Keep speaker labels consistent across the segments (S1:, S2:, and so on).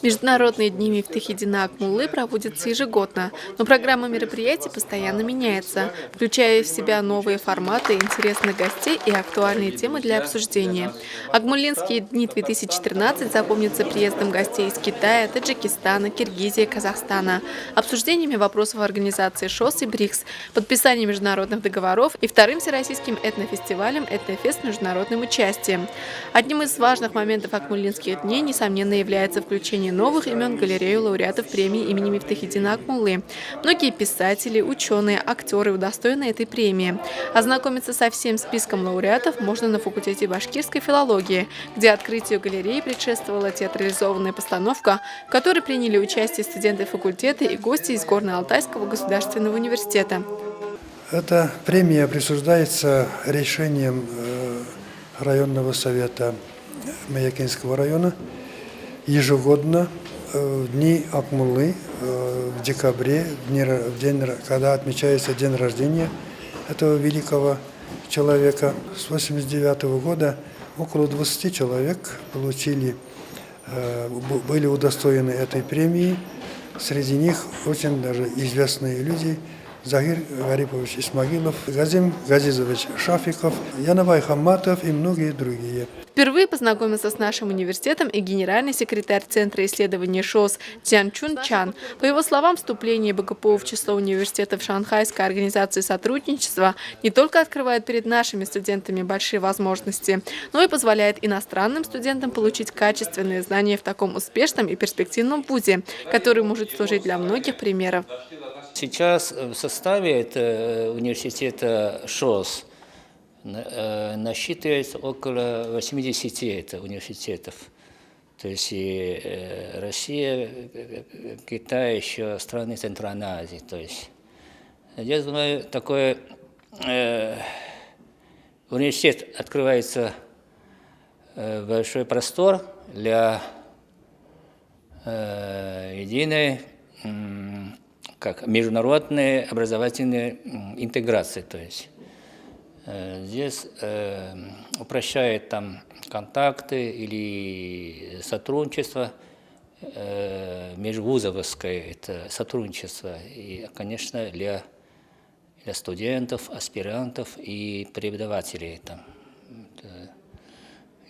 S1: Международные дни Мифтахидина Акмуллы проводятся ежегодно, но программа мероприятий постоянно меняется, включая в себя новые форматы, интересных гостей и актуальные темы для обсуждения. Акмуллинские дни 2013 запомнятся приездом гостей из Китая, Таджикистана, Киргизии, Казахстана, обсуждениями вопросов организации ШОС и БРИКС, подписанием международных договоров и вторым всероссийским этнофестивалем «Этнофест» с международным участием. Одним из важных моментов Акмуллинских дней, несомненно, является включение новых имен в галерею лауреатов премии имени Мифтахидина Акмуллы. Многие писатели, ученые, актеры удостоены этой премии. Ознакомиться со всем списком лауреатов можно на факультете башкирской филологии, где открытию галереи предшествовала театрализованная постановка, в которой приняли участие студенты факультета и гости из Горно-Алтайского государственного университета.
S2: Эта премия присуждается решением районного совета Маякинского района ежегодно в дни Акмуллы, в декабре, в день, когда отмечается день рождения этого великого человека. С 1989 года около 20 человек были удостоены этой премии. Среди них очень даже известные люди: Захир Гарипович Исмагилов, Газим Газизович Шафиков, Янабай Хамматов и многие другие.
S1: Впервые познакомился с нашим университетом и генеральный секретарь Центра исследований ШОС Цзян Чун Чан. По его словам, вступление БГПУ в число университетов Шанхайской организации сотрудничества не только открывает перед нашими студентами большие возможности, но и позволяет иностранным студентам получить качественные знания в таком успешном и перспективном вузе, который может служить для многих примеров.
S3: Сейчас в составе университета ШОС насчитывается около 80 университетов. То есть и Россия, Китай, еще страны Центральной Азии. То есть, я думаю, такой университет открывается большой простор для единой международной образовательной интеграции. То есть здесь упрощает там контакты или сотрудничество, межвузовское это сотрудничество, и, конечно, для студентов, аспирантов и преподавателей.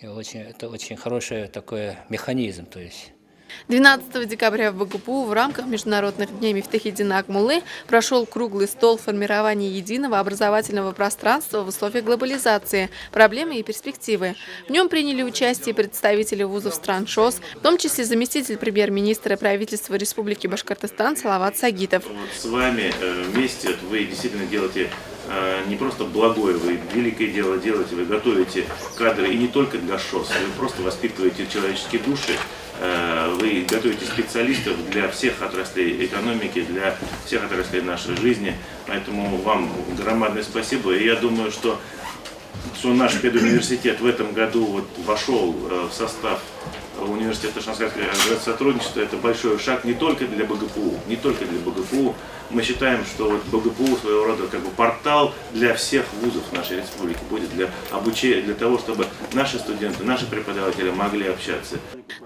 S3: Это очень хороший такой механизм. То есть.
S1: 12 декабря в БГПУ в рамках Международных дней Мифтахидина Акмуллы прошел круглый стол формирования единого образовательного пространства в условиях глобализации, проблемы и перспективы. В нем приняли участие представители вузов стран ШОС, в том числе заместитель премьер-министра правительства Республики Башкортостан Салават Сагитов.
S4: С вами вместе вы действительно делаете не просто благое, вы великое дело делаете, вы готовите кадры и не только для ШОС, вы просто воспитываете человеческие души. Вы готовите специалистов для всех отраслей экономики, для всех отраслей нашей жизни. Поэтому вам громадное спасибо. И я думаю, что наш педуниверситет в этом году вошел в состав университета Шанхайской организации сотрудничества. Это большой шаг не только для БГПУ, не только для БГПУ. Мы считаем, что БГПУ своего рода портал для всех вузов нашей республики будет для обучения, для того, чтобы наши студенты, наши преподаватели могли общаться.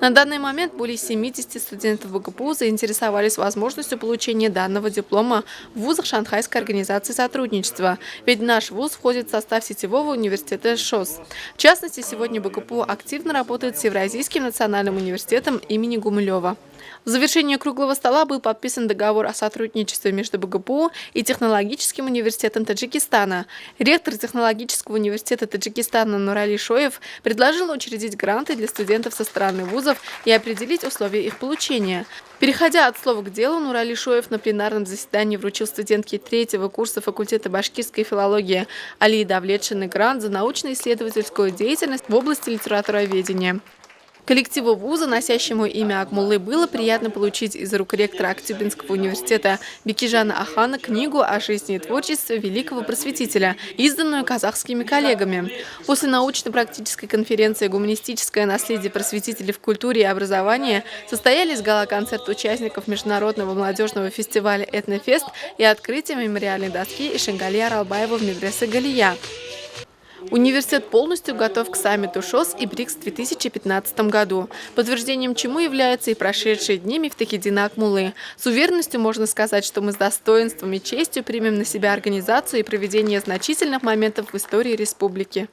S1: На данный момент более 70 студентов БГПУ заинтересовались возможностью получения данного диплома в вузах Шанхайской организации сотрудничества, ведь наш вуз входит в состав сетевого университета ШОС. В частности, сегодня БГПУ активно работает с Евразийским национальным университетом имени Гумилева. В завершении круглого стола был подписан договор о сотрудничестве между БГПУ и Технологическим университетом Таджикистана. Ректор Технологического университета Таджикистана Нурали Шоев предложил учредить гранты для студентов со стороны вузов и определить условия их получения. Переходя от слова к делу, Нурали Шоев на пленарном заседании вручил студентке 3-го курса факультета башкирской филологии Алии Давлетшиной грант за научно-исследовательскую деятельность в области литературоведения. Коллективу вуза, носящему имя Акмуллы, было приятно получить из рук ректора Актюбинского университета Бекижана Ахана книгу о жизни и творчестве великого просветителя, изданную казахскими коллегами. После научно-практической конференции «Гуманистическое наследие просветителей в культуре и образовании» состоялись гала-концерт участников международного молодежного фестиваля «Этнофест» и открытие мемориальной доски Ишенгали Аралбаева в медресе Галия. Университет полностью готов к саммиту ШОС и БРИКС в 2015 году, подтверждением чему являются и прошедшие дни Мифтахиддина Акмуллы. С уверенностью можно сказать, что мы с достоинством и честью примем на себя организацию и проведение значительных моментов в истории республики.